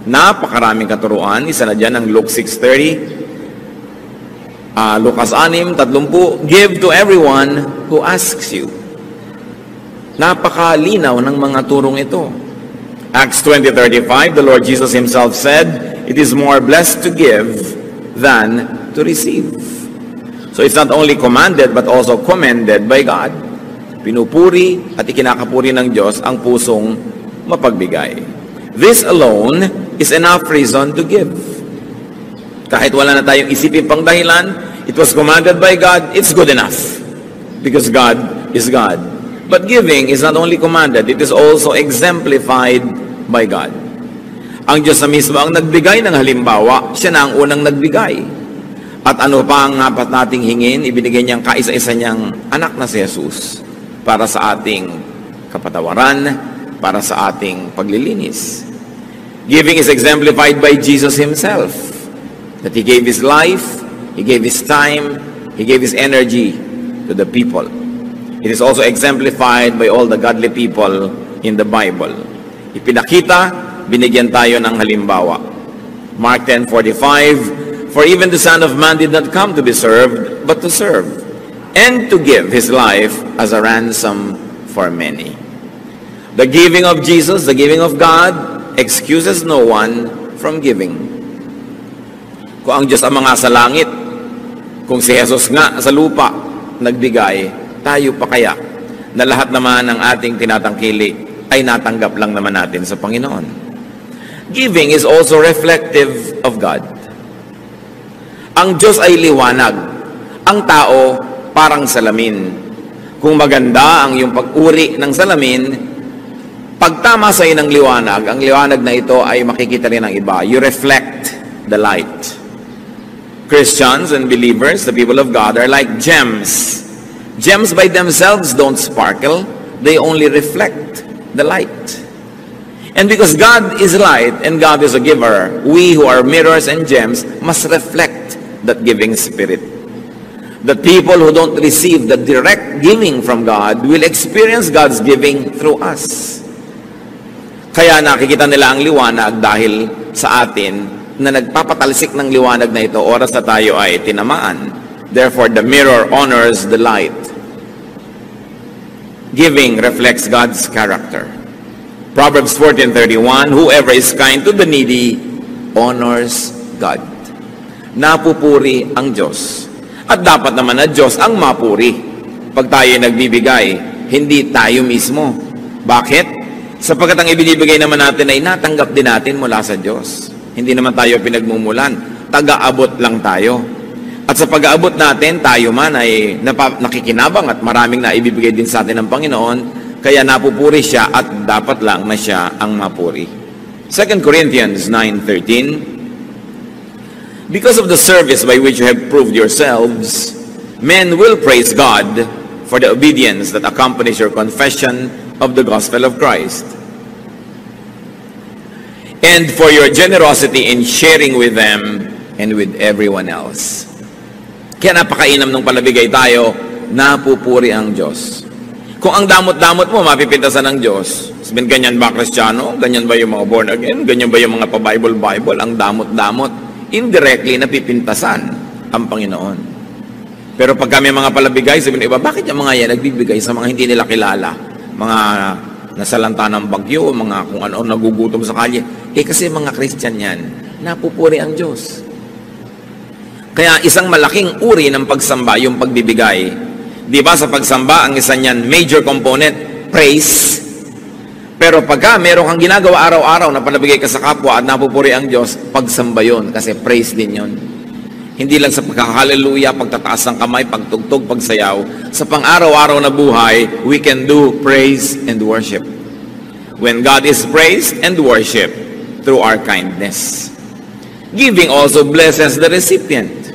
Napakaraming katuruan. Isa na dyan ang Luke 6:30. Lucas 6:30, give to everyone who asks you. Napakalinaw ng mga turong ito. Acts 20:35, the Lord Jesus himself said, it is more blessed to give than to receive. So it's not only commanded but also commended by God. Pinupuri at ikinakapuri ng Diyos ang pusong mapagbigay. This alone is enough reason to give. Kahit wala na tayong isipin pang dahilan, it was commanded by God, it's good enough. Because God is God. But giving is not only commanded, it is also exemplified by God. Ang Diyos na mismo ang nagbigay ng halimbawa, siya na ang unang nagbigay. At ano pa ang dapat nating hingin, ibinigay niyang kaisa-isa niyang anak na si Jesus para sa ating kapatawaran, para sa ating paglilinis. Giving is exemplified by Jesus himself. That he gave his life, he gave his time, he gave his energy to the people. It is also exemplified by all the godly people in the Bible. Ipinakita, binigyan tayo ng halimbawa. Mark 10:45, for even the Son of Man did not come to be served, but to serve, and to give his life as a ransom for many. The giving of Jesus, the giving of God, excuses no one from giving. Kung ang Diyos ang mga sa langit, kung si Jesus nga sa lupa nagbigay, tayo pa kaya na lahat naman ng ating tinatangkili ay natanggap lang naman natin sa Panginoon. Giving is also reflective of God. Ang Diyos ay liwanag. Ang tao parang salamin. Kung maganda ang iyong pag-uri ng salamin, pag tama sa iyo ng liwanag, ang liwanag na ito ay makikita rin ng iba. You reflect the light. Christians and believers, the people of God, are like gems. Gems by themselves don't sparkle. They only reflect the light. And because God is light and God is a giver, we who are mirrors and gems must reflect that giving spirit. The people who don't receive the direct giving from God will experience God's giving through us. Kaya nakikita nila ang liwanag dahil sa atin na nagpapatalsik ng liwanag na ito, oras na tayo ay tinamaan. Therefore, the mirror honors the light. Giving reflects God's character. Proverbs 14:31, whoever is kind to the needy honors God. Napupuri ang Diyos. At dapat naman na Diyos ang mapuri. Pag tayo nagbibigay, hindi tayo mismo. Bakit? Sapagkat ang ibinibigay naman natin ay natanggap din natin mula sa Diyos. Hindi naman tayo pinagmumulan. Taga-abot lang tayo. At sa pag-aabot natin, tayo man ay nakikinabang at maraming na ibibigay din sa atin ng Panginoon. Kaya napupuri siya at dapat lang na siya ang mapuri. 2 Corinthians 9:13, because of the service by which you have proved yourselves, men will praise God for the obedience that accompanies your confession of the gospel of Christ, and for your generosity in sharing with them and with everyone else. Kaya napakainam nung palabigay tayo, napupuri ang Diyos. Kung ang damot-damot mo, mapipintasan ng Diyos. Sabihin, ganyan ba Kristiyano? Ganyan ba yung mga born again? Ganyan ba yung mga pa-Bible? Ang damot-damot. Indirectly, napipintasan ang Panginoon. Pero pag kami mga palabigay, sabihin iba, bakit yung mga yan nagbibigay sa mga hindi nila kilala? Mga nasalanta ng bagyo, mga kung ano nagugutom sa kalye. Kasi mga Christian yan, napupuri ang Diyos. Kaya isang malaking uri ng pagsamba, yung pagbibigay. Di ba sa pagsamba, ang isa niyan, major component, praise. Pero pagka meron kang ginagawa araw-araw na palabigay ka sa kapwa at napupuri ang Diyos, pagsamba yun, kasi praise din yun. Hindi lang sa pagkaka-hallelujah, pagtataas ng kamay, pagtugtog, pagsayaw. Sa pang-araw-araw na buhay, we can do praise and worship. When God is praised and worship through our kindness. Giving also blesses the recipient.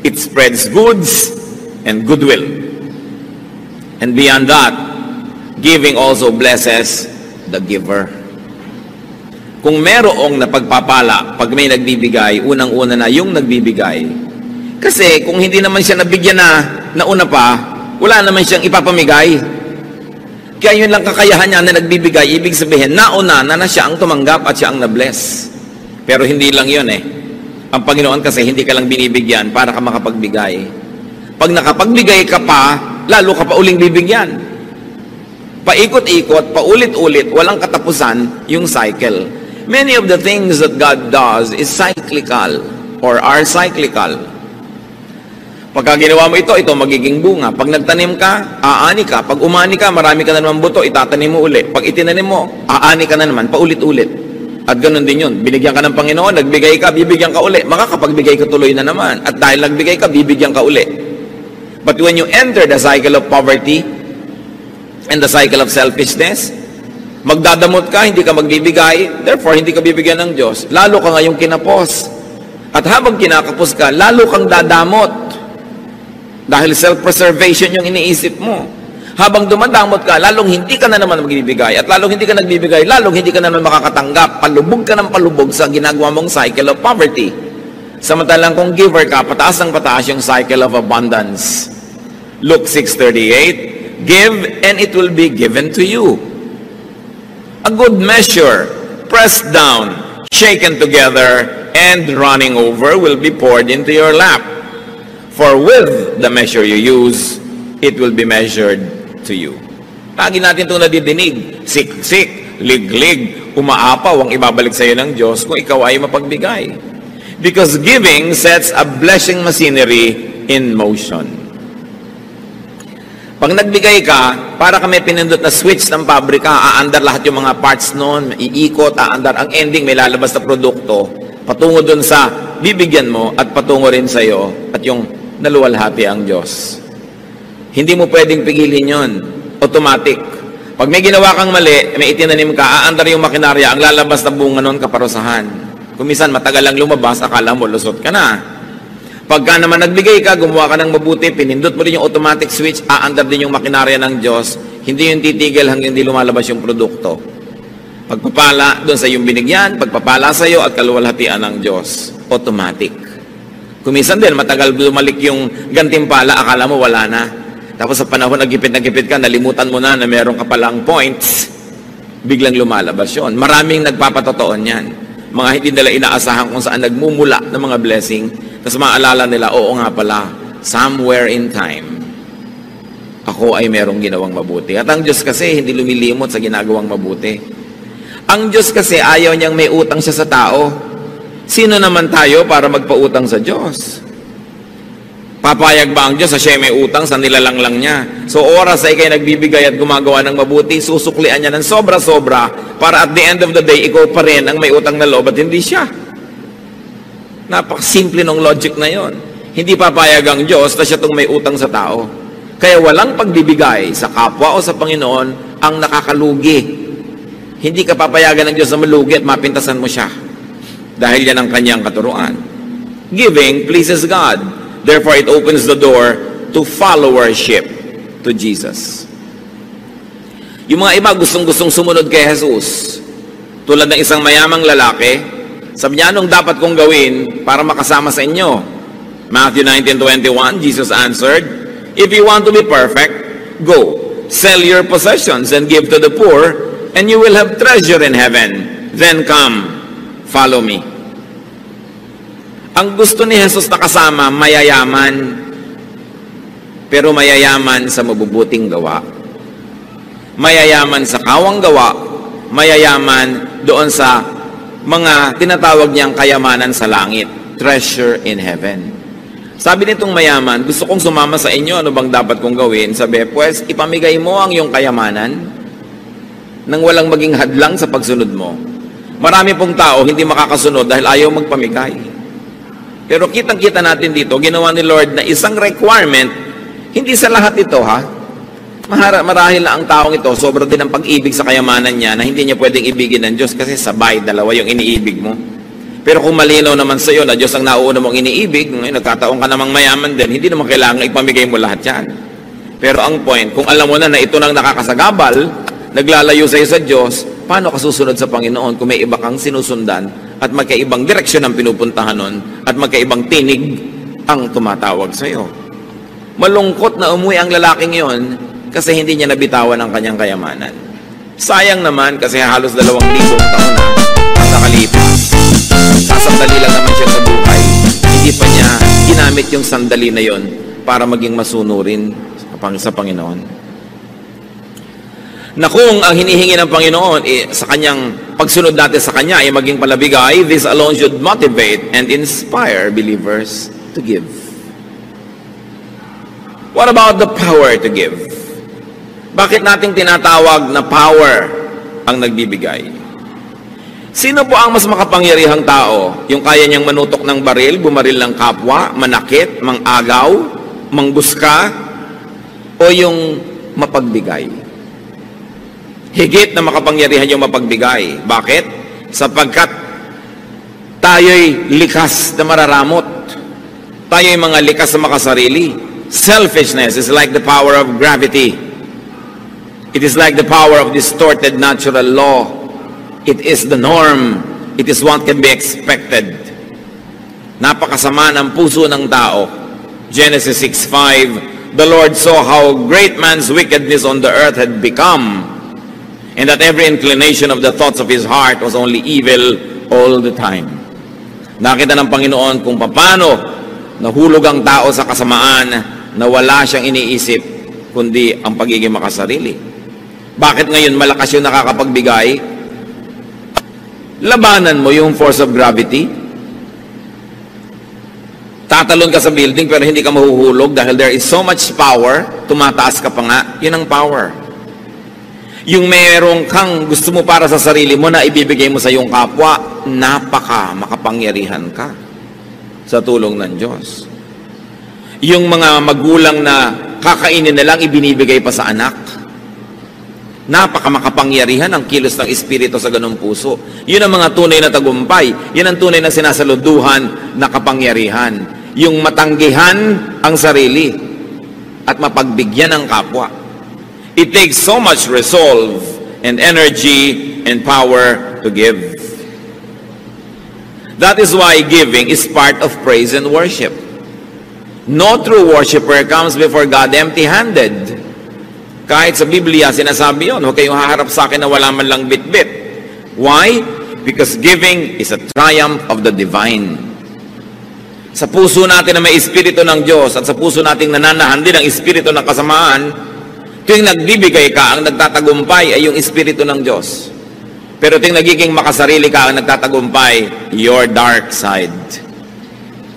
It spreads goods and goodwill. And beyond that, giving also blesses the giver. Kung merong napagpapala, pag may nagbibigay, unang-una na yung nagbibigay. Kasi kung hindi naman siya nabigyan na una pa, wala naman siyang ipapamigay. Kaya yun lang kakayahan niya na nagbibigay, ibig sabihin, nauna na siya ang tumanggap at siya ang na-bless. Pero hindi lang yun eh. Ang Panginoon kasi hindi ka lang binibigyan para ka makapagbigay. Pag nakapagbigay ka pa, lalo ka pa uling bibigyan. Paikot-ikot, paulit-ulit, walang katapusan yung cycle. Many of the things that God does is cyclical or are cyclical. Pagka ginawa mo ito magiging bunga. Pag nagtanim ka, aani ka. Pag umani ka, marami ka na naman buto, itatanim mo uli. Pag itinanim mo, aani ka na naman, paulit-ulit. At ganun din yun. Binigyan ka ng Panginoon, nagbigay ka, bibigyan ka uli. Makakapagbigay ka tuloy na naman. At dahil nagbigay ka, bibigyan ka uli. But when you enter the cycle of poverty and the cycle of selfishness, magdadamot ka, hindi ka magbibigay, therefore hindi ka bibigyan ng Diyos. Lalo ka ngayong kinapos. At habang kinakapos ka, lalo kang dadamot. Dahil self-preservation yung iniisip mo. Habang dumadamot ka, lalong hindi ka na naman magbibigay. At lalong hindi ka nagbibigay, lalong hindi ka na naman makakatanggap. Palubog ka ng palubog sa ginagawa mong cycle of poverty. Samantalang kung giver ka, pataas ng pataas yung cycle of abundance. Luke 6:38, give and it will be given to you. A good measure, pressed down, shaken together, and running over will be poured into your lap. For with the measure you use, it will be measured to you. Lagi natin itong nadidinig. Siksik, liglig, umaapaw ang ibabalik sa iyo ng Diyos kung ikaw ay mapagbigay. Because giving sets a blessing machinery in motion. Pag nagbigay ka, para ka may pinindot na switch ng pabrika, aandar lahat yung mga parts noon, iikot, aandar. Ang ending, may lalabas na produkto, patungo dun sa bibigyan mo at patungo rin sa iyo at yung naluwalhati ang Diyos. Hindi mo pwedeng pigilin yon. Automatic. Pag may ginawa kang mali, may itinanim ka, aandar yung makinarya, ang lalabas na bunga nun kaparusahan. Kung minsan matagal lang lumabas, akala mo lusot ka na. Pagka naman nagbigay ka, gumawa ka ng mabuti, pinindot mo rin yung automatic switch, aandar din yung makinarya ng Diyos, hindi yung titigil hanggang hindi lumalabas yung produkto. Pagpapala doon sa iyong binigyan, pagpapala sa iyo at kaluwalhatian ng Diyos. Automatic. Kumisan din, matagal lumalik yung gantimpala, akala mo wala na. Tapos sa panahon na gipit ka, nalimutan mo na meron ka palang points, biglang lumalabas yun. Maraming nagpapatotoon yan. Mga hindi nila inaasahan kung saan nagmumula ng mga blessing. Tapos maalala nila, oo nga pala, somewhere in time, ako ay merong ginawang mabuti. At ang Diyos kasi hindi lumilimot sa ginagawang mabuti. Ang Diyos kasi ayaw niyang may utang siya sa tao. Sino naman tayo para magpautang sa Diyos? Papayag ba ang Diyos sa siya may utang sa nilalang lang niya? So oras ay kayo nagbibigay at gumagawa ng mabuti, susuklian niya ng sobra-sobra para at the end of the day, ikaw pa rin ang may utang na loob at hindi siya. Napakasimple ng logic na yon. Hindi papayag ang Diyos na siya itong may utang sa tao. Kaya walang pagbibigay sa kapwa o sa Panginoon ang nakakalugi. Hindi ka papayagan ng Diyos na malugi at mapintasan mo siya. Dahil yan ang kanyang katuruan. Giving pleases God. Therefore, it opens the door to followership to Jesus. Yung mga iba gustong-gustong sumunod kay Jesus. Tulad ng isang mayamang lalaki, sabi niya, anong dapat kong gawin para makasama sa inyo? Matthew 19:21, Jesus answered, if you want to be perfect, go, sell your possessions and give to the poor, and you will have treasure in heaven. Then come, follow me. Ang gusto ni Jesus na kasama, mayayaman. Pero mayayaman sa mabubuting gawa. Mayayaman sa kawang gawa. Mayayaman doon sa mga tinatawag niyang kayamanan sa langit. Treasure in heaven. Sabi nitong mayaman, gusto kong sumama sa inyo, ano bang dapat kong gawin? Sabi, pues, ipamigay mo ang iyong kayamanan nang walang maging hadlang sa pagsunod mo. Marami pong tao hindi makakasunod dahil ayaw magpamigay. Pero kitang-kita natin dito, ginawa ni Lord na isang requirement, hindi sa lahat ito ha. Marahil na ang taong ito, sobra din ang pag-ibig sa kayamanan niya na hindi niya pwedeng ibigin ng Diyos kasi sabay, dalawa yung iniibig mo. Pero kung malinaw naman sa iyo na Diyos ang nauuna mong iniibig, ngayon nagkataon ka namang mayaman din, hindi naman kailangan ipamigay mo lahat yan. Pero ang point, kung alam mo na ito nang nakakasagabal, naglalayo sa iyo sa Diyos, paano ka susunod sa Panginoon kung may iba kang sinusundan at magkaibang direksyon ang pinupuntahan nun at magkaibang tinig ang tumatawag sa iyo? Malungkot na umuwi ang lalaking yon kasi hindi niya nabitawan ang kanyang kayamanan. Sayang naman kasi halos 2,000 taon na ang nakalipas. Sasandali lang naman siya sa buhay. Hindi pa niya ginamit yung sandali na yon para maging masunurin sa Panginoon. Na kung ang hinihingi ng Panginoon sa kanyang pagsunod natin sa kanya ay maging palabigay, this alone should motivate and inspire believers to give. What about the power to give? Bakit nating tinatawag na power ang nagbibigay? Sino po ang mas makapangyarihang tao? Yung kaya niyang manutok ng baril, bumaril ng kapwa, manakit, mangagaw, mangbuska, o yung mapagbigay? Higit na makapangyarihan yung mapagbigay. Bakit? Sapagkat tayo'y likas na mararamot. Tayo'y mga likas na makasarili. Selfishness is like the power of gravity. It is like the power of distorted natural law. It is the norm. It is what can be expected. Napakasama ng puso ng tao. Genesis 6:5, the Lord saw how great man's wickedness on the earth had become, and that every inclination of the thoughts of his heart was only evil all the time. Nakita ng Panginoon kung paano nahulog ang tao sa kasamaan na wala siyang iniisip kundi ang pagiging makasarili. Bakit ngayon malakas yung nakakapagbigay? Labanan mo yung force of gravity. Tatalon ka sa building pero hindi ka mahuhulog dahil there is so much power, tumataas ka pa nga, yun ang power. Yung merong kang gusto mo para sa sarili mo na ibibigay mo sa iyong kapwa, makapangyarihan ka sa tulong ng Diyos. Yung mga magulang na kakainin na lang, ibinibigay pa sa anak, makapangyarihan ang kilos ng Espiritu sa ganung puso. Yun ang mga tunay na tagumpay. Yun ang tunay na sinasaluduhan na kapangyarihan. Yung matanggihan ang sarili at mapagbigyan ang kapwa. It takes so much resolve and energy and power to give. That is why giving is part of praise and worship. No true worshiper comes before God empty-handed. Kahit sa Biblia, sinasabi yun, huwag kayong haharap sa akin na wala man lang bit-bit. Why? Because giving is a triumph of the divine. Sa puso natin na may Espiritu ng Diyos at sa puso nating nananahan din ang Espiritu ng kasamaan, tuwing nagbibigay ka, ang nagtatagumpay ay yung Espiritu ng Diyos. Pero tuwing nagiging makasarili ka, ang nagtatagumpay, your dark side.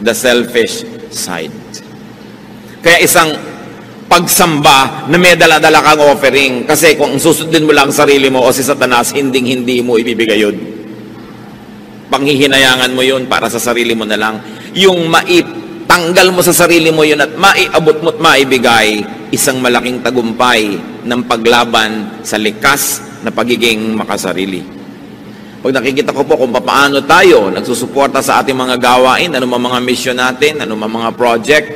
The selfish side. Kaya isang pagsamba na may dala-dala kang offering. Kasi kung susundin mo lang sarili mo o si Satanas, hindi mo ibibigay yun. Panghihinayangan mo yun para sa sarili mo na lang. Yung tanggal mo sa sarili mo yun at maiabot mo at maibigay, isang malaking tagumpay ng paglaban sa likas na pagiging makasarili. Pag nakikita ko po kung paano tayo nagsusuporta sa ating mga gawain, anumang mga mission natin, anumang mga project,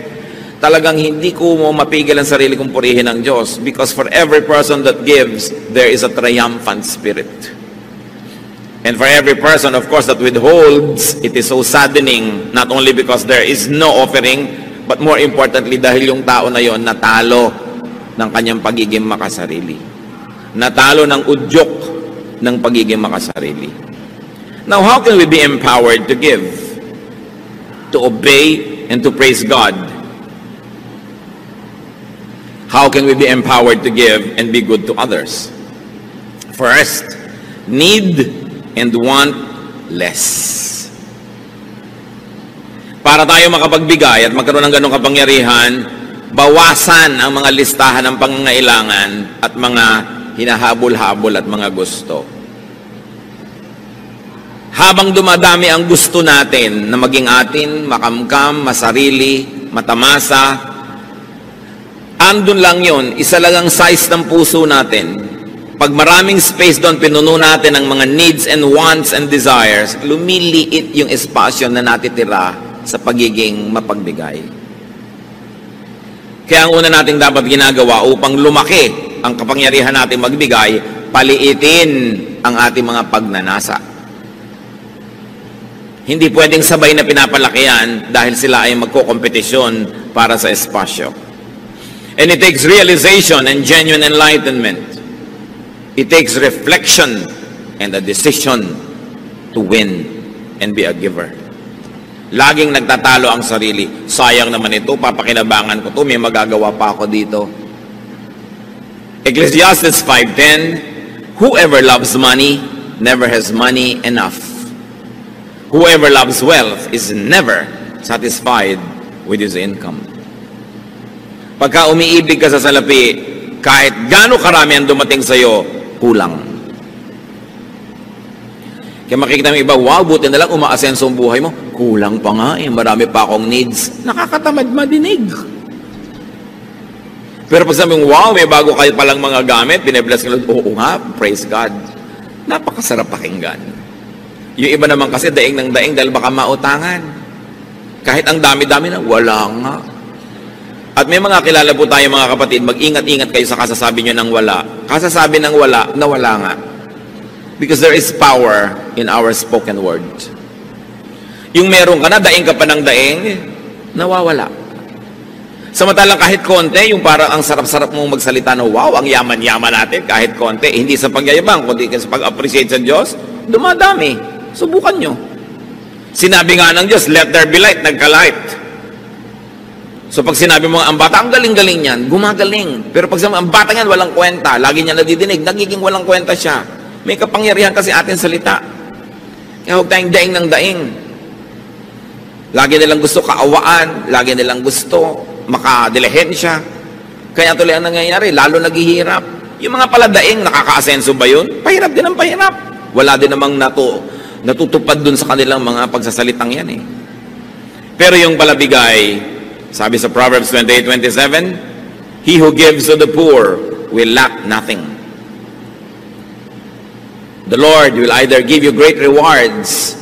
talagang hindi ko mo mapigil ang sarili kong purihin ng Diyos because for every person that gives, there is a triumphant spirit. And for every person, of course, that withholds, it is so saddening, not only because there is no offering, but more importantly, dahil yung tao na yon natalo ng kanyang pagiging makasarili. Natalo ng udyok ng pagiging makasarili. Now, how can we be empowered to give? To obey and to praise God? How can we be empowered to give and be good to others? First, need and want less. Para tayo makapagbigay at magkaroon ng ganong kapangyarihan, bawasan ang mga listahan ng pangangailangan at mga hinahabol-habol at mga gusto. Habang dumadami ang gusto natin na maging atin, makamkam, masarili, matamasa, andun lang yon, isa lang ang size ng puso natin. Pag maraming space doon, pinuno natin ang mga needs and wants and desires, lumiliit yung espasyo na natitira sa pagiging mapagbigay. Kaya ang una nating dapat ginagawa upang lumaki ang kapangyarihan natin magbigay, paliitin ang ating mga pagnanasa. Hindi pwedeng sabay na pinapalakihan dahil sila ay magkokompetisyon para sa espasyo. And it takes realization and genuine enlightenment. It takes reflection and a decision to win and be a giver. Laging nagtatalo ang sarili. Sayang naman ito, papakinabangan ko to, may magagawa pa ako dito. Ecclesiastes 5:10, whoever loves money never has money enough. Whoever loves wealth is never satisfied with his income. Pagka umiibig ka sa salapi, kahit gaano karami ang dumating sa'yo, kulang. Kaya makikita mo iba, wow, buti na lang umaasenso ang buhay mo. Kulang pa nga eh, marami pa akong needs. Nakakatamad madinig. Pero pag sabi mo, wow, may bago kayo palang mga gamit, binibless ka lang, oo nga, praise God. Napakasarap pakinggan. Yung iba naman kasi daing ng daing dahil baka mautangan. Kahit ang dami-dami na, wala nga. At may mga kilala po tayo mga kapatid, mag-ingat-ingat kayo sa kasasabi nyo ng wala. Kasasabi ng wala, na wala nga. Because there is power in our spoken word. Yung meron ka na, daing ka pa ng daing, nawawala. Samantalang kahit konti, yung parang ang sarap-sarap mong magsalita na, wow, ang yaman-yaman natin, kahit konti, hindi sa pagyayabang, kundi sa pag-appreciate sa Diyos, dumadami. Subukan nyo. Sinabi nga ng Diyos, let there be light, nagka-light. So pag sinabi mo, ang bata, ang galing-galing niyan, gumagaling. Pero pag sinabi, ang bata niyan, walang kwenta, lagi niya nadidinig, nagiging walang kwenta siya. May kapangyarihan kasi ating salita. Kaya huwag tayong daing ng daing. Lagi nilang gusto kaawaan, lagi nilang gusto makadilihensya. Kaya tuloy ang nangyayari, lalo naghihirap. Yung mga paladaing, nakaka-asenso ba yun? Pahirap din ang pahirap. Wala din namang natutupad dun sa kanilang mga pagsasalitang yan eh. Pero yung palabigay, sabi sa Proverbs 28:27, he who gives to the poor will lack nothing. The Lord will either give you great rewards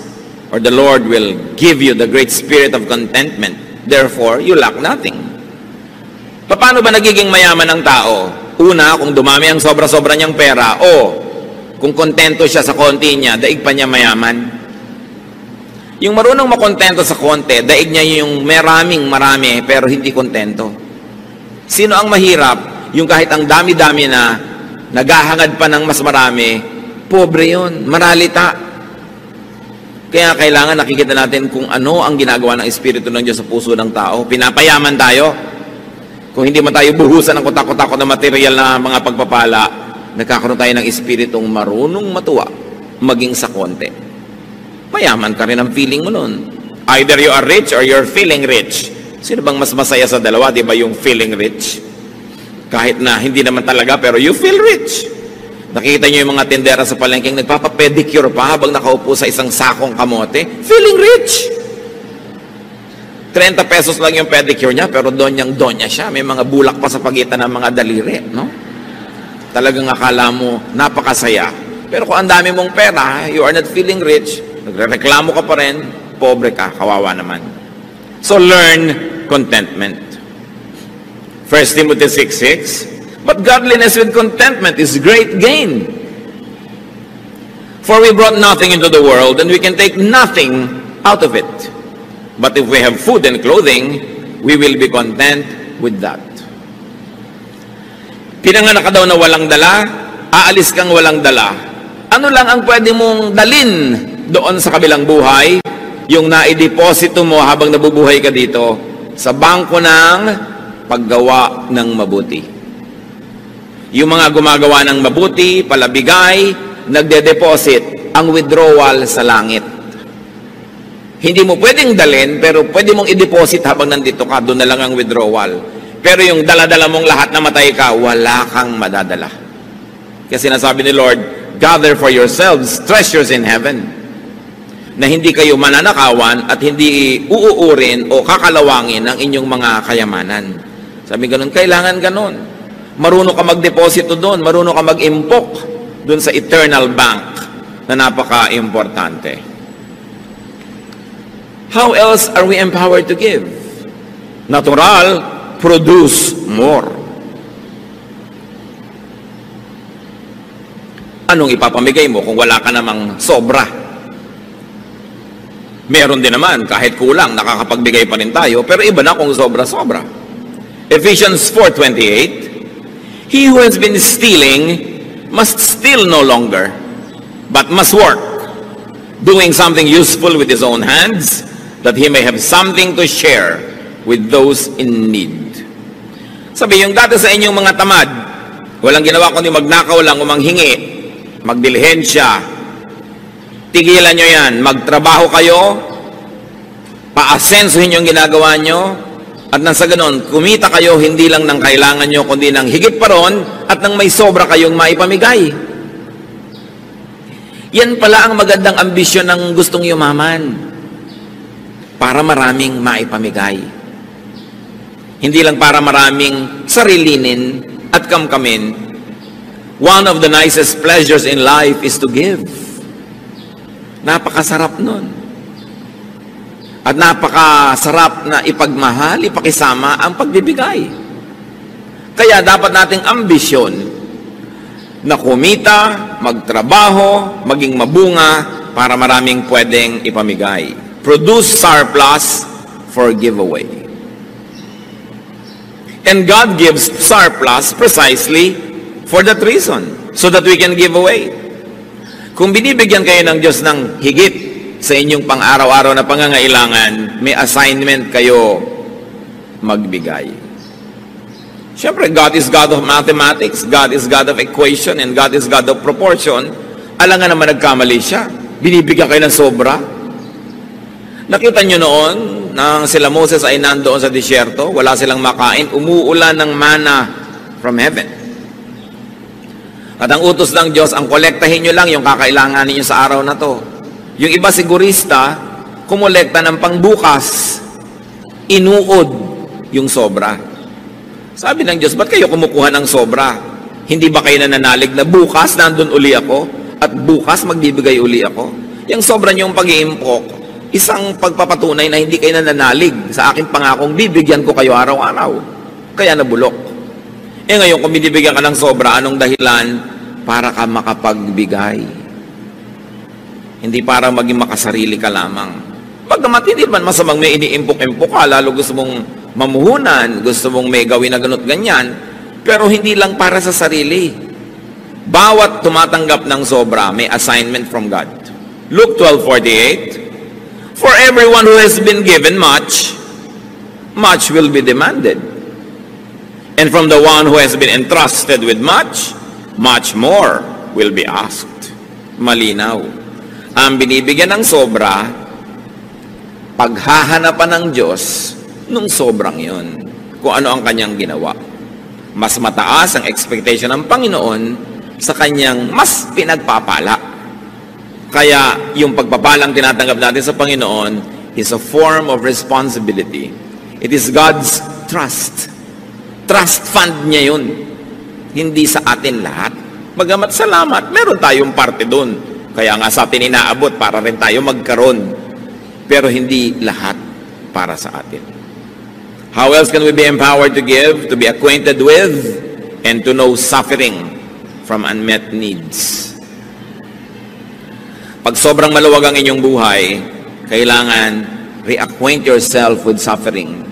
or the Lord will give you the great spirit of contentment. Therefore, you lack nothing. Paano ba nagiging mayaman ang tao? Una, kung dumami ang sobra-sobra niyang pera o kung kontento siya sa konti niya, daig pa niya mayaman. Yung marunong makontento sa konti, daig niya yung marami pero hindi kontento. Sino ang mahirap? Yung kahit ang dami-dami na naghahangad pa ng mas marami, pobre yun, maralita. Kaya kailangan nakikita natin kung ano ang ginagawa ng Espiritu ng Diyos sa puso ng tao. Pinapayaman tayo. Kung hindi man tayo buhusan ng kutak-kutak na material na mga pagpapala, nagkakaroon tayo ng Espiritong marunong matuwa, maging sa konti. Mayaman ka rin ang feeling mo nun. Either you are rich or you're feeling rich. Sino bang mas masaya sa dalawa? Di ba yung feeling rich? Kahit na hindi naman talaga, pero you feel rich. Nakita niyo yung mga tindera sa palengking nagpapapedicure pa habang nakaupo sa isang sakong kamote. Feeling rich. 30 pesos lang yung pedicure niya, pero donyang-donya siya. May mga bulak pa sa pagitan ng mga daliri, no? Talagang akala mo, napakasaya. Pero kung ang dami mong pera, you are not feeling rich, nagreklamo ka pa rin, pobre ka, kawawa naman. So learn contentment. 1 Timothy 6:6, but godliness with contentment is great gain. For we brought nothing into the world, and we can take nothing out of it. But if we have food and clothing, we will be content with that. Pinanganak ka daw na walang dala, aalis kang walang dala. Ano lang ang pwede mong dalin doon sa kabilang buhay? Yung naideposito mo habang nabubuhay ka dito sa bangko ng paggawa ng mabuti. Yung mga gumagawa ng mabuti, palabigay, nagde-deposit ang withdrawal sa langit. Hindi mo pwedeng dalhin, pero pwede mong i-deposit habang nandito ka, doon na lang ang withdrawal. Pero yung dala-dala mong lahat na matay ka, wala kang madadala. Kasi sinasabi ni Lord, gather for yourselves treasures in heaven, na hindi kayo mananakawan at hindi uuurin o kakalawangin ang inyong mga kayamanan. Sabi ganun, kailangan ganun. Marunong ka mag-deposito doon, marunong ka mag-impok doon sa eternal bank na napaka-importante. How else are we empowered to give? Natural, produce more. Anong ipapamigay mo kung wala ka namang sobra? Meron din naman, kahit kulang, nakakapagbigay pa rin tayo, pero iba na kung sobra-sobra. Ephesians 4:28, he who has been stealing must steal no longer, but must work, doing something useful with his own hands, that he may have something to share with those in need. Sabi, yung dati sa inyong mga tamad, walang ginawa kundi magnakaw lang o manghingi, magdilihensya, tigilan nyo yan, magtrabaho kayo, paasensuhin yung ginagawa nyo, at nang sa ganon, kumita kayo hindi lang ng kailangan nyo, kundi ng higit pa ron, at nang may sobra kayong maipamigay. Yan pala ang magandang ambisyon ng gustong yumaman, para maraming maipamigay. Hindi lang para maraming sarilinin at kamkamin. One of the nicest pleasures in life is to give. Napakasarap nun. At napakasarap na ipagmahal, ipakisama ang pagbibigay. Kaya dapat nating ambisyon na kumita, magtrabaho, maging mabunga para maraming pwedeng ipamigay. Produce surplus for giveaway. And God gives surplus precisely for that reason, so that we can give away. Kung binibigyan kayo ng Diyos ng higit sa inyong pang-araw-araw na pangangailangan, may assignment kayo magbigay. Siyempre, God is God of mathematics, God is God of equation, and God is God of proportion. Alam nga naman nagkamali siya. Binibigyan kayo ng sobra. Nakita nyo noon, nang sila Moses ay nandoon sa disyerto, wala silang makain, umuulan ng mana from heaven. At ang utos ng Diyos, ang kolektahin nyo lang yung kakailangan ninyo sa araw na to. Yung iba sigurista, kumolekta ng pangbukas, inuod yung sobra. Sabi ng Diyos, ba't kayo kumukuha ng sobra? Hindi ba kayo nananalig na bukas nandun uli ako? At bukas magbibigay uli ako? Yung sobra niyong pag-iimpok, isang pagpapatunay na hindi kayo nananalig sa aking pangakong bibigyan ko kayo araw-araw. Kaya nabulok. Ngayon, kung binibigyan ka ng sobra, anong dahilan? Para ka makapagbigay. Hindi para maging makasarili ka lamang. Bagamat hindi man masamang may iniimpok-impok ka, lalo gusto mong mamuhunan, gusto mong may gawin na ganot ganyan, pero hindi lang para sa sarili. Bawat tumatanggap ng sobra, may assignment from God. Luke 12:48, for everyone who has been given much, much will be demanded. And from the one who has been entrusted with much, much more will be asked. Malinaw. Ang binibigyan ng sobra, paghahanapan ng Diyos nung sobrang yun. Kung ano ang kanyang ginawa. Mas mataas ang expectation ng Panginoon sa kanyang mas pinagpapala. Kaya yung pagpapalang tinatanggap natin sa Panginoon is a form of responsibility. It is God's trust. Trust fund niya yun. Hindi sa atin lahat. Bagamat salamat, meron tayong parte doon. Kaya nga sa atin inaabot para rin tayo magkaroon. Pero hindi lahat para sa atin. How else can we be empowered to give, to be acquainted with, and to know suffering from unmet needs? Pag sobrang maluwag ang inyong buhay, kailangan reacquaint yourself with suffering.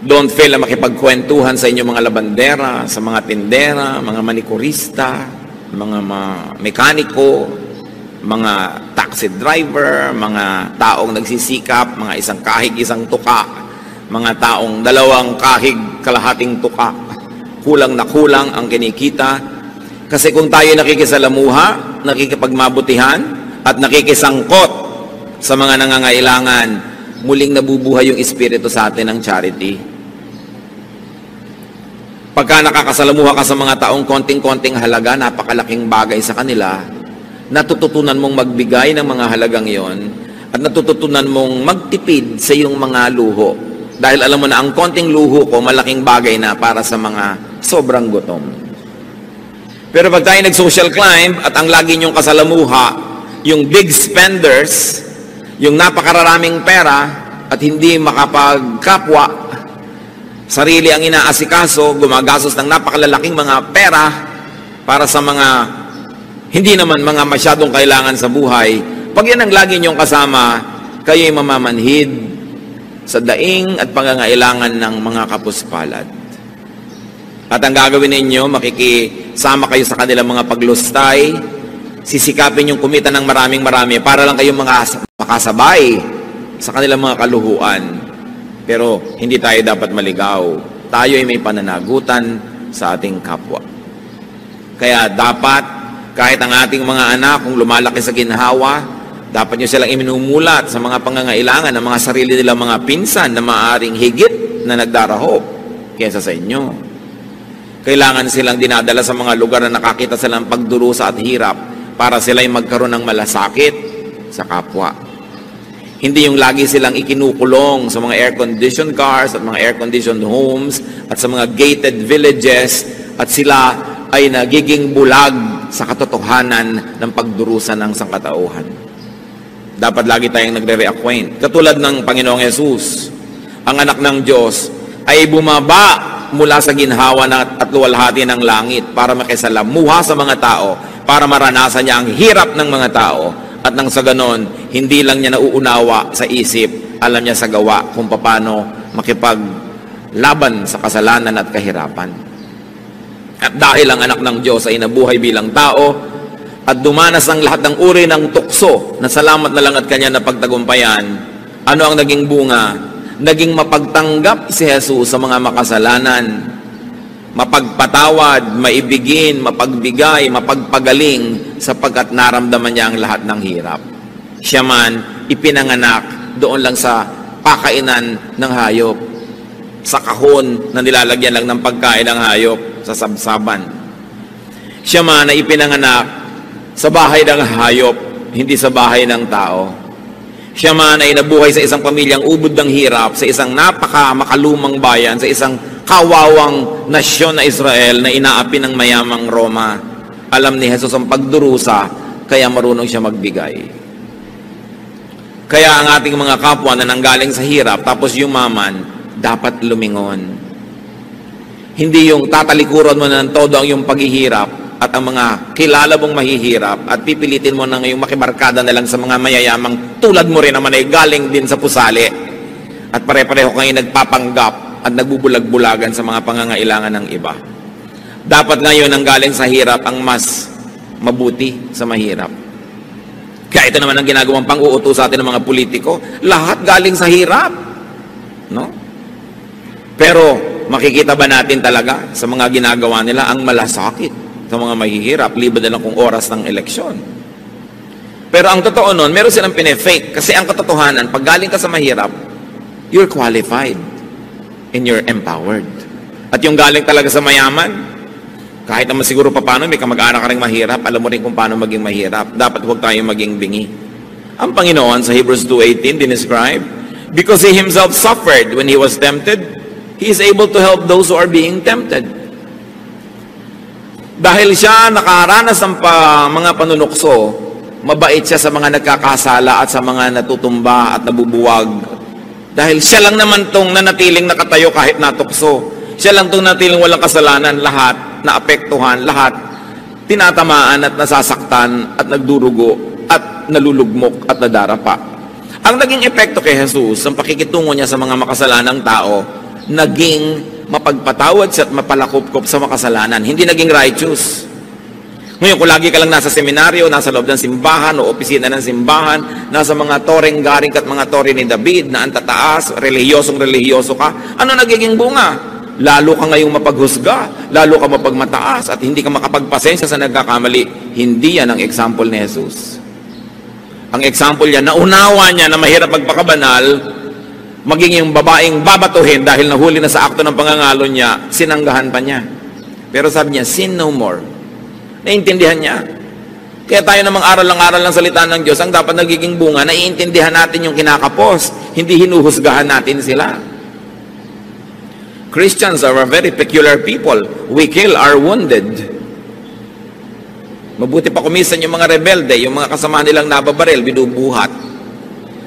Don't fail na makipagkwentuhan sa inyong mga labandera, sa mga tindera, mga manikurista, mga mekaniko, mga taxi driver, mga taong nagsisikap, mga isang kahig, isang tuka, mga taong dalawang kahig, kalahating tuka, kulang na kulang ang kinikita. Kasi kung tayo nakikisalamuha, nakikipagmabutihan, at nakikisangkot sa mga nangangailangan, muling nabubuhay yung espiritu sa atin ng charity. Pagka nakakasalamuha ka sa mga taong konting-konting halaga, napakalaking bagay sa kanila, natututunan mong magbigay ng mga halagang yon at natututunan mong magtipid sa iyong mga luho. Dahil alam mo na ang konting luho ko, malaking bagay na para sa mga sobrang gutom. Pero pag tayo nag-social climb at ang lagi niyong kasalamuha, yung big spenders, yung napakararaming pera at hindi makapagkapwa, sarili ang inaasikaso, gumagastos ng napakalalaking mga pera para sa mga hindi naman mga masyadong kailangan sa buhay. Pag yan ang lagi niyong kasama, kayo'y mamamanhid sa daing at pangangailangan ng mga kapuspalad. At ang gagawin ninyo, makikisama kayo sa kanilang mga paglustay, sisikapin yung kumita ng maraming-marami para lang kayong makasabay sa kanilang mga kaluhuan. Pero hindi tayo dapat maligaw. Tayo ay may pananagutan sa ating kapwa. Kaya dapat, kahit ang ating mga anak, kung lumalaki sa ginhawa, dapat nyo silang iminumulat sa mga pangangailangan ng mga sarili nilang mga pinsan na maaaring higit na nagdarahop kaysa sa inyo. Kailangan silang dinadala sa mga lugar na nakakita silang pagdurusa at hirap para sila'y magkaroon ng malasakit sa kapwa. Hindi yung lagi silang ikinukulong sa mga air-conditioned cars at mga air-conditioned homes at sa mga gated villages at sila ay nagiging bulag sa katotohanan ng pagdurusa ng sangkatauhan. Dapat lagi tayong nagre-reacquaint. Katulad ng Panginoong Yesus, ang anak ng Diyos ay bumaba mula sa ginhawa at luwalhati ng langit para makisalamuha sa mga tao, para maranasan niya ang hirap ng mga tao, at nang sa ganon, hindi lang niya nauunawa sa isip, alam niya sa gawa kung paano makipaglaban sa kasalanan at kahirapan. At dahil ang anak ng Diyos ay nabuhay bilang tao, at dumanas ng lahat ng uri ng tukso na salamat na lang at kanya na pagtagumpayan, ano ang naging bunga? Naging mapagtanggap si Jesus sa mga makasalanan, mapagpatawad, maibigin, mapagbigay, mapagpagaling, sapagkat naramdaman niya ang lahat ng hirap. Siya man ipinanganak doon lang sa pakainan ng hayop, sa kahon na nilalagyan lang ng pagkain ng hayop, sa sabsaban. Siya man ay ipinanganak sa bahay ng hayop, hindi sa bahay ng tao. Siya man ay nabuhay sa isang pamilyang ubod ng hirap, sa isang makalumang bayan, sa isang kawawang nasyon na Israel na inaapi ng mayamang Roma. Alam ni Jesus ang pagdurusa, kaya marunong siya magbigay. Kaya ang ating mga kapwa na nanggaling sa hirap, tapos yumaman, dapat lumingon. Hindi yung tatalikuran mo na ng todo ang yung paghihirap, at ang mga kilala mong mahihirap at pipilitin mo na ngayong makibarkada na lang sa mga mayayamang tulad mo rin naman ay galing din sa pusali at pare-pareho kayo nagpapanggap at nagbubulag-bulagan sa mga pangangailangan ng iba. Dapat ngayon ang galing sa hirap ang mas mabuti sa mahirap. Kaya ito naman ang ginagawang pang-uutos sa atin ng mga politiko, lahat galing sa hirap, no? Pero makikita ba natin talaga sa mga ginagawa nila ang malasakit sa mga mahihirap, liban na lang kung oras ng eleksyon? Pero ang totoo nun, meron silang pinefake. Kasi ang katotohanan, pag galing ka sa mahirap, you're qualified and you're empowered. At yung galing talaga sa mayaman, kahit naman siguro pa paano, may kamag-anak ka rin mahirap, alam mo rin kung paano maging mahirap. Dapat huwag tayo maging bingi. Ang Panginoon sa Hebrews 2:18 dinescribe, because He Himself suffered when He was tempted, He is able to help those who are being tempted. Dahil siya nakaranas ng mga panunukso, mabait siya sa mga nagkakasala at sa mga natutumba at nabubuwag. Dahil siya lang naman tong nanatiling nakatayo kahit natukso. Siya lang tong nanatiling walang kasalanan, lahat naapektuhan, lahat tinatamaan at nasasaktan at nagdurugo at nalulugmok at nadarapa. Ang naging epekto kay Jesus, ang pakikitungo niya sa mga makasalanang tao, naging mapagpatawad siya at mapalakop-kop sa makasalanan. Hindi naging righteous. Ngayon, kung lagi ka lang nasa seminaryo, nasa loob ng simbahan o opisina ng simbahan, nasa mga toreng-garing at mga tore ni David na ang tataas, relihiyosong-relihiyoso ka, ano nagiging bunga? Lalo ka ngayong mapaghusga, lalo ka mapagmataas at hindi ka makapagpasensya sa nagkakamali. Hindi yan ang example ni Jesus. Ang example niya, naunawa niya na mahirap magpakabanal, maging yung babaeng babatuhin dahil nahuli na sa akto ng pangangalo niya, sinanggahan pa niya. Pero sabi niya, sin no more. Naintindihan niya. Kaya tayo namang aral ng salita ng Diyos, ang dapat nagiging bunga, naiintindihan natin yung kinakapos, hindi hinuhusgahan natin sila. Christians are a very peculiar people. We kill our wounded. Mabuti pa kumisan yung mga rebelde, yung mga kasama nilang nababaril, binubuhat.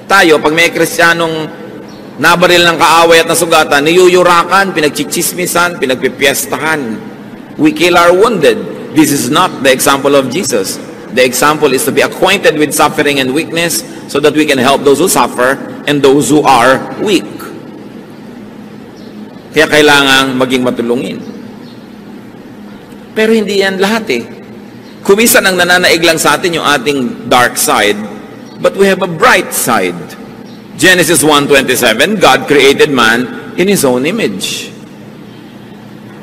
Tayo, pag may Kristiyanong nabaril ng kaaway at nasugatan, niyuyurakan, pinagchichismisan, pinagpipiestahan. We kill our wounded. This is not the example of Jesus. The example is to be acquainted with suffering and weakness so that we can help those who suffer and those who are weak. Kaya kailangan maging matulungin. Pero hindi yan lahat eh. Kumisan ang nananaig lang sa atin yung ating dark side, but we have a bright side. Genesis 1:27, God created man in His own image.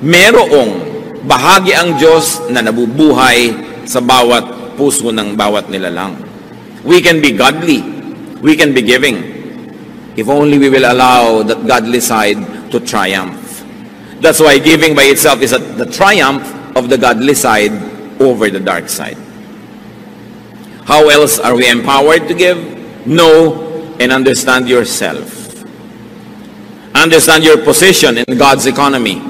Merong bahagi ang Diyos na nabubuhay sa bawat puso ng bawat nilalang. We can be godly. We can be giving. If only we will allow that godly side to triumph. That's why giving by itself is the triumph of the godly side over the dark side. How else are we empowered to give? Know and understand yourself. Understand your position in God's economy.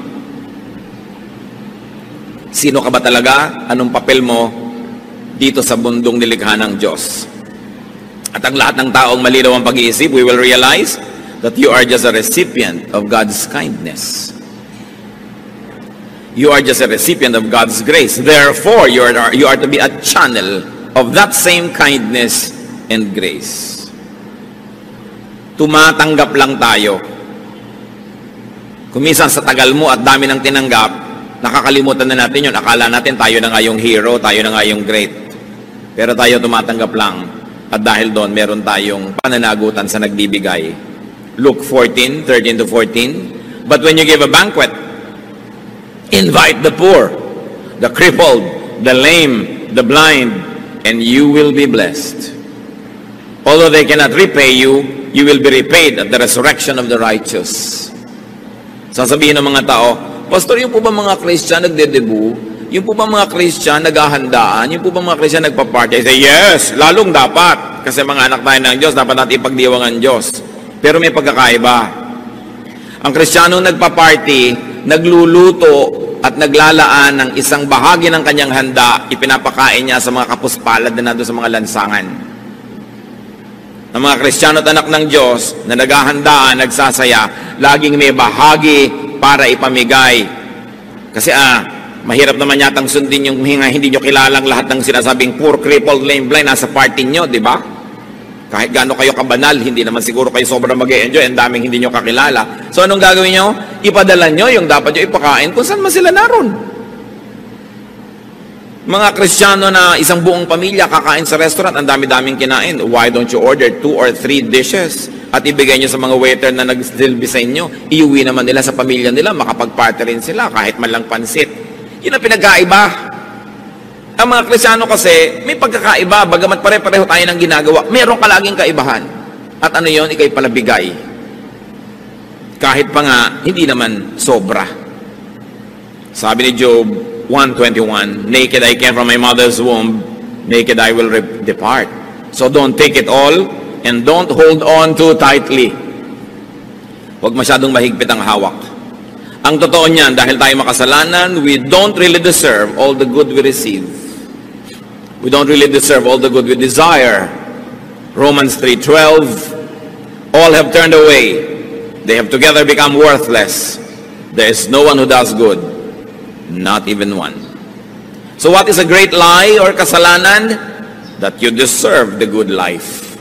Sino ka ba talaga? Anong papel mo dito sa mundong nilikha ng Diyos? At ang lahat ng taong malinaw ang pag-iisip, we will realize that you are just a recipient of God's kindness. You are just a recipient of God's grace. Therefore, you are to be a channel of that same kindness and grace. Tumatanggap lang tayo. Kumisan sa tagal mo at dami ng tinanggap, nakakalimutan na natin yun. Akala natin tayo na nga yung hero, tayo na nga yung great. Pero tayo tumatanggap lang. At dahil doon, meron tayong pananagutan sa nagbibigay. Luke 14:13-14. But when you give a banquet, invite the poor, the crippled, the lame, the blind, and you will be blessed. Although they cannot repay you, you will be repaid at the resurrection of the righteous. Sasabihin ng mga tao, Pastor, yung po ba mga Christian nagdedebu? Yung po ba mga Christian naghahandaan? Yung po ba mga Christian nagpa-party? I say, yes, lalong dapat. Kasi mga anak tayo ng Diyos, dapat natin ipagdiwang ang Diyos. Pero may pagkakaiba. Ang Kristiyano nagpa-party, nagluluto at naglalaan ng isang bahagi ng kanyang handa, ipinapakain niya sa mga kapuspalad na nandun sa mga lansangan. Ang mga Kristiyano at anak ng Diyos na naghahandaan, nagsasaya, laging may bahagi para ipamigay. Kasi mahirap naman yatang sundin yung hindi nyo kilalang lahat ng sinasabing poor, crippled, lame, blind, nasa party nyo, di ba? Kahit gaano kayo kabanal, hindi naman siguro kayo sobrang mag-e-enjoy, ang daming hindi nyo kakilala. So anong gagawin nyo? Ipadala nyo yung dapat nyo ipakain kung saan man sila naroon. Mga Kristiyano na isang buong pamilya kakain sa restaurant, ang dami-daming kinain. Why don't you order 2 or 3 dishes at ibigay nyo sa mga waiter na nag-silbi sa inyo? Iuwi naman nila sa pamilya nila, makapag-party rin sila kahit man lang pansit. Yun ang pinagkaiba. Ang mga Kristiyano kasi, may pagkakaiba, bagamat pare-pareho tayo ng ginagawa, meron ka laging kaibahan. At ano yun? Ika'y palabigay. Kahit pa nga, hindi naman sobra. Sabi ni Job 1:21, naked I came from my mother's womb, naked I will depart. So don't take it all, and don't hold on too tightly. Huwag masyadong mahigpit ang hawak. Ang totoo niyan, dahil tayo makasalanan, we don't really deserve all the good we receive. We don't really deserve all the good we desire. Romans 3:12, all have turned away. They have together become worthless. There is no one who does good, not even one. So what is a great lie or kasalanan? That you deserve the good life.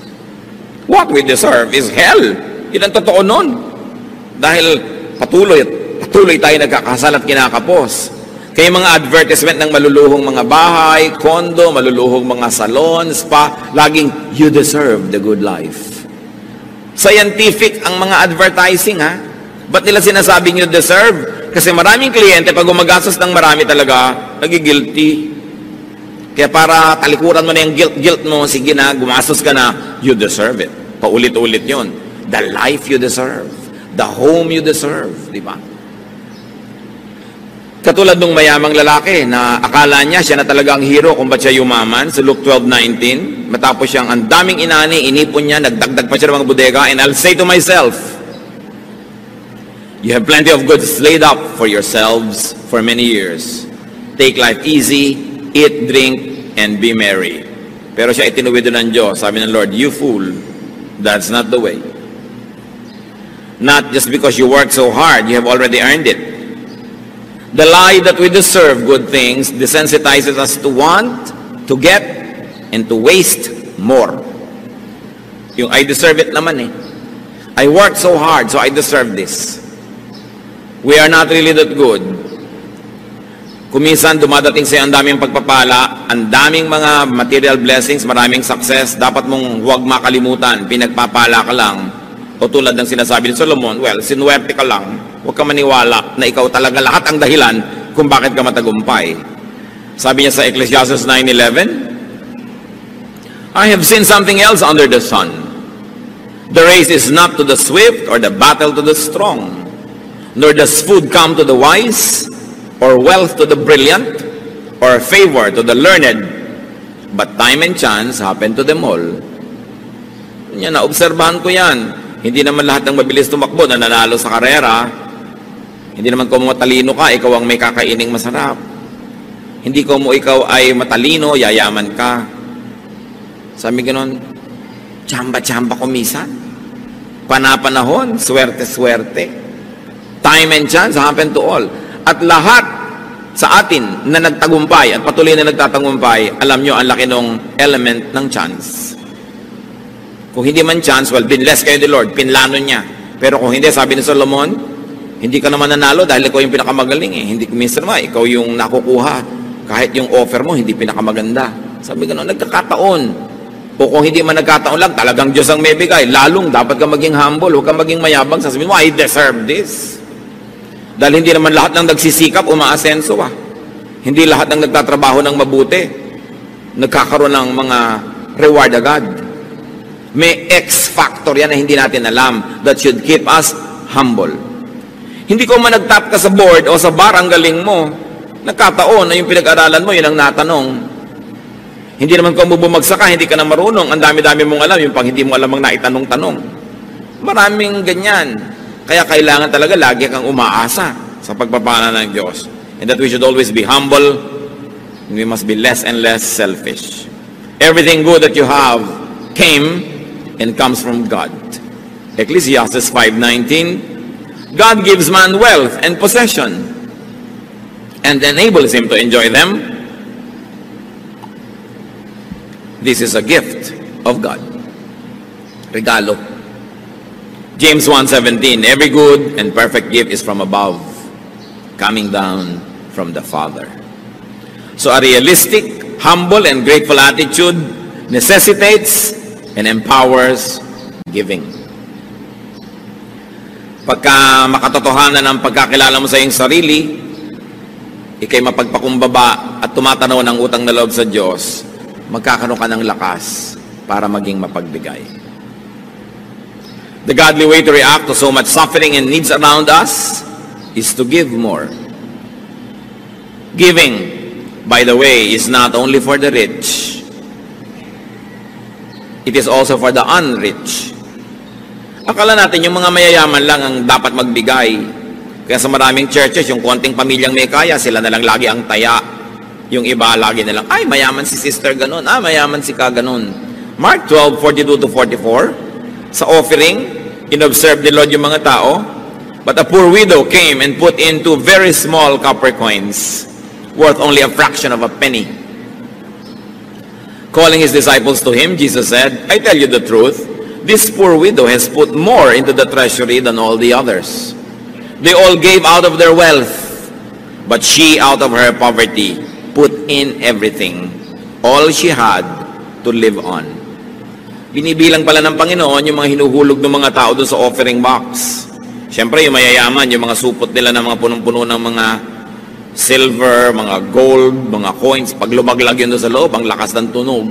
What we deserve is hell. Yun ang totoo nun. Dahil patuloy tayo nagkakasal at kinakapos. Kaya mga advertisement ng maluluhong mga bahay, kondo, maluluhong mga salon, spa, laging, you deserve the good life. Scientific ang mga advertising, ha? Ba't nila sinasabing you deserve? Kasi maraming kliyente, pag gumagastos ng marami talaga, nagigilty. Kaya para talikuran mo na yung guilt mo, sige na, gumastos ka na, you deserve it. Paulit-ulit yon. The life you deserve. The home you deserve. Di ba? Katulad ng mayamang lalaki na akala niya siya na talaga ang hero kung ba't siya yumaman sa Luke 12:19. Matapos siyang ang daming inani, inipon niya, nagdagdag pa siya ng mga bodega, and I'll say to myself, you have plenty of goods laid up for yourselves for many years. Take life easy, eat, drink, and be merry. Pero siya itinuwid ng Diyos. Sabi ng Lord, you fool, that's not the way. Not just because you work so hard, you have already earned it. The lie that we deserve good things desensitizes us to want, to get, and to waste more. Yung I deserve it naman eh. I worked so hard, so I deserve this. We are not really that good. Kuminsan dumadating sa'yo ang daming pagpapala, ang daming mga material blessings, maraming success, dapat mong huwag makalimutan, pinagpapala ka lang. O tulad ng sinasabi ni Solomon, well, sinuwerte ka lang, huwag ka maniwala na ikaw talaga lahat ang dahilan kung bakit ka matagumpay. Sabi niya sa Ecclesiastes 9:11, I have seen something else under the sun. The race is not to the swift or the battle to the strong, nor does food come to the wise, or wealth to the brilliant, or favor to the learned, but time and chance happen to them all. Yan, naobserbahan ko yan. Hindi naman lahat ng mabilis tumakbo na nanalo sa karera. Hindi naman kung matalino ka, ikaw ang may kakaining masarap. Hindi kung ikaw ay matalino, yayaman ka. Sabi ganon, tsamba-tsamba kumisan. Panapanahon, swerte-swerte. Time and chance happen to all. At lahat sa atin na nagtagumpay at patuloy na nagtatagumpay, alam nyo, ang laki ng element ng chance. Kung hindi man chance, well, binless kayo ni Lord, pinlano niya. Pero kung hindi, sabi ni Solomon, hindi ka naman nanalo dahil ikaw yung pinakamagaling eh. Hindi, minsan naman, ikaw yung nakukuha. Kahit yung offer mo, hindi pinakamaganda. Sabi gano'n, nagkakataon. O kung hindi man nagkataon lang, talagang Diyos ang may bigay. Lalong, dapat ka maging humble, huwag ka maging mayabang. Sasabihin mo, I deserve this. Dahil hindi naman lahat ng nagsisikap, umaasenso ah. Hindi lahat ng nagtatrabaho ng mabuti, nagkakaroon ng mga reward agad. May X factor yan na hindi natin alam that should keep us humble. Hindi ko man nagtap ka sa board o sa bar, ang galing mo, nagkataon na yung pinag-aralan mo, yun ang natanong. Hindi naman kung bumagsak ka, hindi ka na marunong, ang dami-dami mong alam, yung pang hindi mo alam ang naitanong-tanong. Maraming ganyan. Kaya kailangan talaga lagi kang umaasa sa pagpapana ng Diyos. And that we should always be humble, and we must be less and less selfish. Everything good that you have came and comes from God. Ecclesiastes 5:19, God gives man wealth and possession and enables him to enjoy them. This is a gift of God. Regalo. James 1:17, every good and perfect gift is from above, coming down from the Father. So a realistic, humble, and grateful attitude necessitates and empowers giving. Pagka makatotohanan ang pagkakilala mo sa iyong sarili, ikay mapagpakumbaba at tumatanaw ng utang na loob sa Diyos, magkakaroon ka ng lakas para maging mapagbigay. The godly way to react to so much suffering and needs around us is to give more. Giving, by the way, is not only for the rich. It is also for the unrich. Akala natin yung mga mayayaman lang ang dapat magbigay. Kaya sa maraming churches, yung konting pamilyang may kaya, sila na lang lagi ang taya. Yung iba lagi na lang, ay mayaman si sister ganun, mayaman si ka ganun. Mark 12:42-44, sa offering, inobserve ni Lord yung mga tao, but a poor widow came and put in 2 very small copper coins, worth only a fraction of a penny. Calling his disciples to him, Jesus said, I tell you the truth, this poor widow has put more into the treasury than all the others. They all gave out of their wealth, but she out of her poverty put in everything, all she had to live on. Binibilang pala ng Panginoon yung mga hinuhulog ng mga tao doon sa offering box. Siyempre, yung mayayaman, yung mga supot nila ng mga punong-puno ng mga silver, mga gold, mga coins, pag lumaglag yun doon sa loob, ang lakas ng tunog.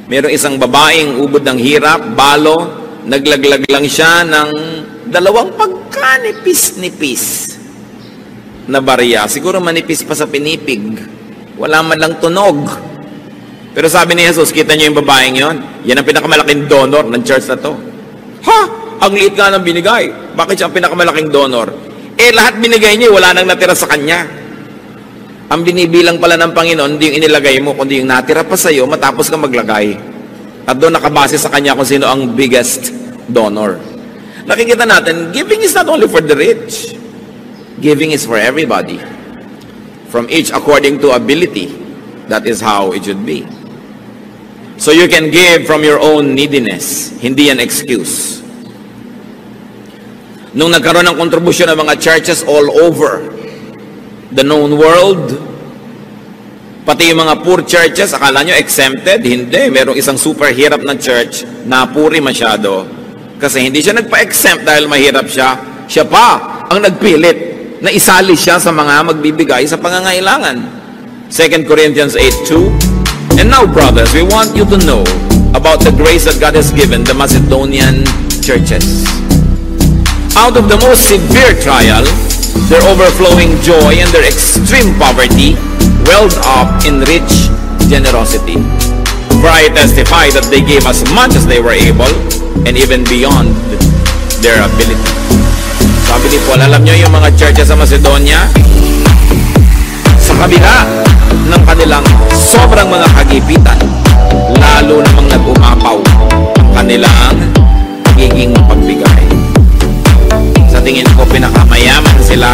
Merong isang babaeng ubod ng hirap, balo, naglaglag lang siya ng 2 pagkanipis-nipis na barya. Siguro manipis pa sa pinipig. Wala man lang tunog. Pero sabi ni Jesus, kita niyo yung babaeng yon? Yan ang pinakamalaking donor ng church na to. Ha? Ang liit nga ng binigay. Bakit siya ang pinakamalaking donor? Lahat binigay niya, wala nang natira sa kanya. Ang binibilang pala ng Panginoon, hindi yung inilagay mo, kundi yung natira pa sa'yo, matapos ka maglagay. At doon nakabase sa kanya kung sino ang biggest donor. Nakikita natin, giving is not only for the rich. Giving is for everybody. From each according to ability. That is how it should be. So you can give from your own neediness. Hindi yan excuse. Nung nagkaroon ng kontribusyon ng mga churches all over the known world, pati yung mga poor churches, akala nyo exempted? Hindi. Merong isang super hirap na church na puri masyado. Kasi hindi siya nagpa-exempt dahil mahirap siya. Siya pa ang nagpilit na isali siya sa mga magbibigay sa pangangailangan. 2 Corinthians 8:2. And now, brothers, we want you to know about the grace that God has given the Macedonian churches. Out of the most severe trial, their overflowing joy and their extreme poverty welled up in rich generosity. For I testify that they gave as much as they were able and even beyond their ability. Sabi ni Paul, alam nyo yung mga churches sa Macedonia, sa kabila ng kanilang sobrang mga kagipitan, lalo namang nag-umapaw ang kanilang pagiging pagbigay. Sa tingin ko, pinakamayaman sila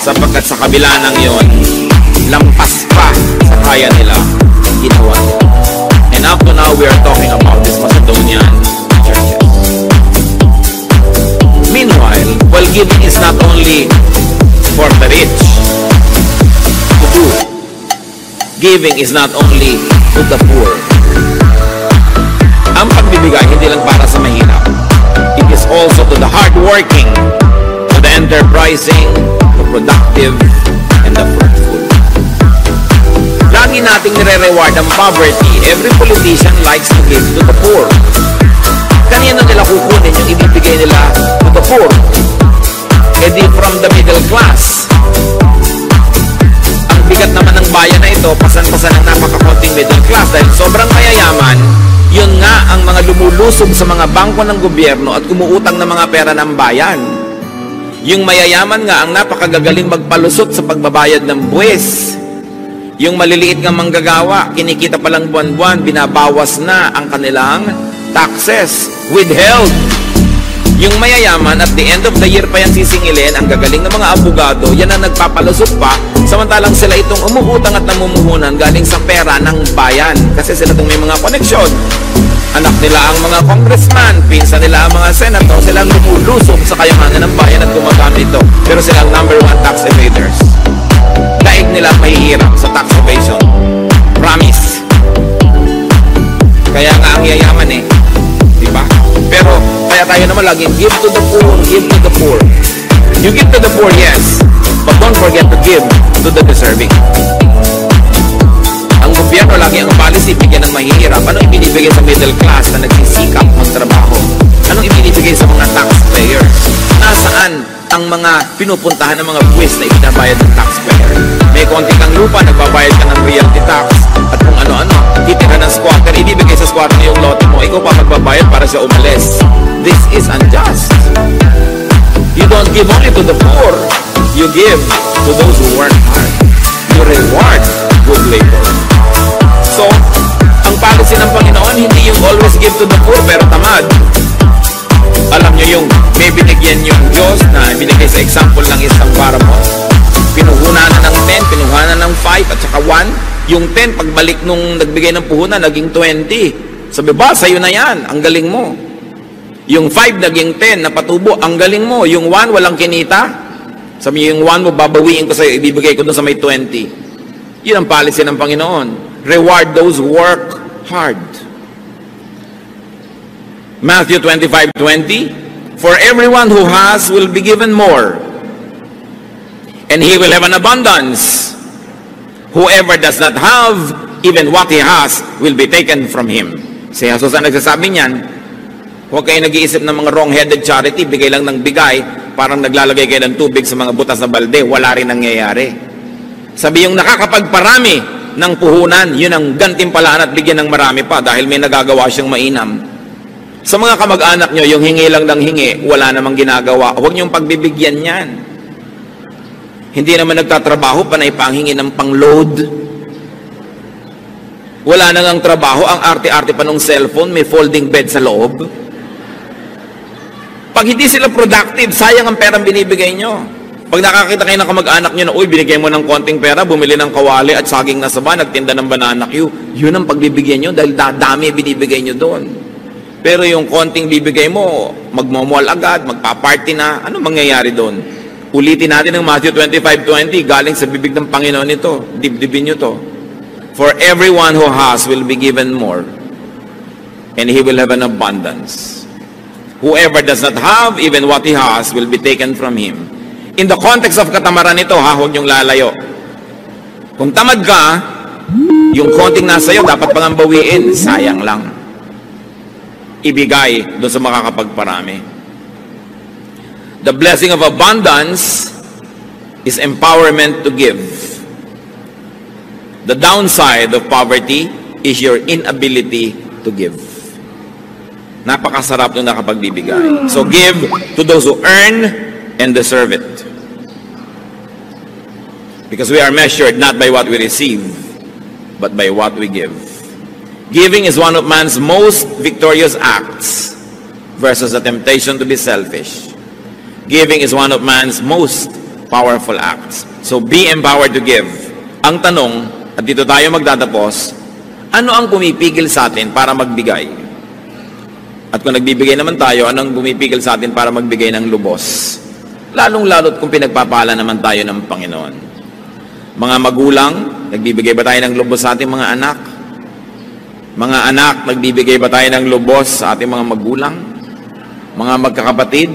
sapagkat sa kabila ng yon, lampas pa sa kaya nila ang ginawa. And up to now, we are talking about this Macedonian churches. Meanwhile, while giving is not only for the rich to do, giving is not only to the poor. Ang pagbibigay hindi lang para sa mahirap. It is also to the hardworking, to the enterprising, the productive, and the fruitful. Lagi nating nire-reward ang poverty. Every politician likes to give to the poor. Kanino nila kukunin yung ibibigay nila to the poor? E di from the middle class. Ang bigat naman ng bayan na ito, pasan-pasan ang napakakonting middle class dahil sobrang mayayaman. Yun nga ang mga lumulusob sa mga bangko ng gobyerno at kumuutang ng mga pera ng bayan. Yung mayayaman nga ang napakagagaling magpalusot sa pagbabayad ng buwis. Yung maliliit nga manggagawa, kinikita palang buwan-buwan, binabawas na ang kanilang taxes, withheld. Yung mayayaman, at the end of the year pa yan sisingilin, ang gagaling ng mga abogado, yan ang nagpapalusot pa, samantalang sila itong umuutang at namumuhunan galing sa pera ng bayan. Kasi sila itong may mga koneksyon. Anak nila ang mga congressman, pinsan nila ang mga senator, sila ang lumulusok sa kayamanan ng bayan at gumagamit ito. Pero sila ang number 1 tax evaders. Daig nila mahihirap sa tax evasion. Promise. Kaya nga ang yayaman eh. Diba? Pero, kaya tayo naman laging give to the poor, give to the poor. You give to the poor, yes. But don't forget to give to the deserving. Ang gobyerno lagi ang policy, bigyan ng mahihirap. Anong ibinibigay sa middle class na nagsisikap magtrabaho? Anong ibinibigay sa mga taxpayers? Nasaan ang mga pinupuntahan ng mga buwis na ibinabayad ng taxpayer? May konti kang lupa, nagbabayad ka ng realty tax at kung ano-ano, titira ng squatter, ibibigay sa squatter yung lote mo, ikaw pa magbabayad para siya umalis. This is unjust. You don't give only to the poor, you give to those who work hard. You reward good labor. So, ang policy ng Panginoon, hindi yung always give to the poor pero tamad. Alam nyo yung may binigyan yung Diyos na binigay sa example ng isang parable. Pinuhunan na ng 10, pinuhunan ng 5 at saka 1. Yung 10, pagbalik nung nagbigay ng puhunan, naging 20. Sabi ba, sa'yo na yan, ang galing mo. Yung 5, naging 10, napatubo, ang galing mo. Yung 1, walang kinita. Sabi niyo, yung 1 mo, babawiin ko sa'yo, ibibigay ko doon sa may 20. Yun ang policy ng Panginoon. Reward those who work hard. Matthew 25:20, for everyone who has will be given more, and he will have an abundance. Whoever does not have, even what he has will be taken from him. Si Jesus ang nagsasabi niyan, huwag kayo nag-iisip ng mga wrong-headed charity, bigay lang ng bigay, parang naglalagay kayo ng tubig sa mga butas na balde, wala rin nangyayari. Sabi yung nakakapagparami ng puhunan, yun ang gantimpalaan at bigyan ng marami pa dahil may nagagawa siyang mainam. Sa mga kamag-anak nyo, yung hingi lang ng hingi, wala namang ginagawa. Huwag niyong pagbibigyan yan. Hindi naman nagtatrabaho, panay panghingi ng pang-load. Wala nang ang trabaho, ang arte-arte pa ng cellphone, may folding bed sa loob. Pag hindi sila productive, sayang ang perang binibigay nyo. Pag nakakita kayo ng kamag-anak nyo na, uy, binigay mo ng konting pera, bumili ng kawali at saging na saba, nagtinda ng banana Q, yun ang pagbibigyan nyo dahil dadami binibigay nyo doon. Pero yung konting bibigay mo, magmomall agad, magpa-party na, ano mangyayari doon? Ulitin natin ang Matthew 25:20, galing sa bibig ng Panginoon ito. Dibdibin nyo to. For everyone who has will be given more, and he will have an abundance. Whoever does not have, even what he has, will be taken from him. In the context of katamaran ito, huwag niyong lalayo. Kung tamad ka, yung konting nasa iyo, dapat pang bawiin. Sayang lang. Ibigay doon sa makakapagparami. The blessing of abundance is empowerment to give. The downside of poverty is your inability to give. Napakasarap nung nakapagbibigay. So give to those who earn and deserve it. Because we are measured not by what we receive, but by what we give. Giving is one of man's most victorious acts versus the temptation to be selfish. Giving is one of man's most powerful acts. So be empowered to give. Ang tanong, at dito tayo magtatapos, ano ang pumipigil sa atin para magbigay? At kung nagbibigay naman tayo, ano ang pumipigil sa atin para magbigay ng lubos? Lalong-lalot kung pinagpapala naman tayo ng Panginoon. Mga magulang, nagbibigay ba tayo ng lubos sa ating mga anak? Mga anak, nagbibigay ba tayo ng lubos sa ating mga magulang? Mga magkakapatid?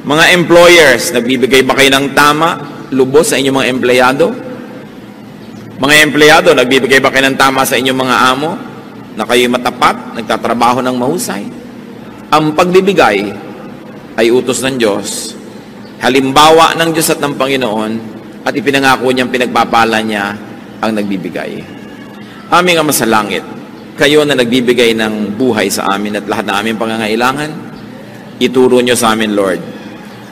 Mga employers, nagbibigay ba kayo ng tama, lubos sa inyong mga empleyado? Mga empleyado, nagbibigay ba kayo ng tama sa inyong mga amo? Na kayo matapat, nagtatrabaho ng mahusay? Ang pagbibigay ay utos ng Diyos, halimbawa ng Diyos at ng Panginoon, at ipinangako niyang pinagpapala niya ang nagbibigay. Aming Ama sa langit, kayo na nagbibigay ng buhay sa amin at lahat ng aming pangangailangan, ituro niyo sa amin, Lord,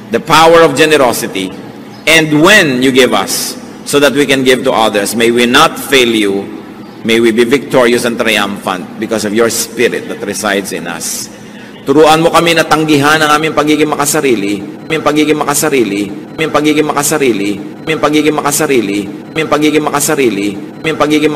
the power of generosity, and when you give us, so that we can give to others, may we not fail you, may we be victorious and triumphant because of your Spirit that resides in us. Turuan mo kami na tanggihan ang aming pagiging makasarili, aming pagiging makasarili, aming pagiging makasarili, aming pagiging makasarili, aming pagiging makasarili, aming pagiging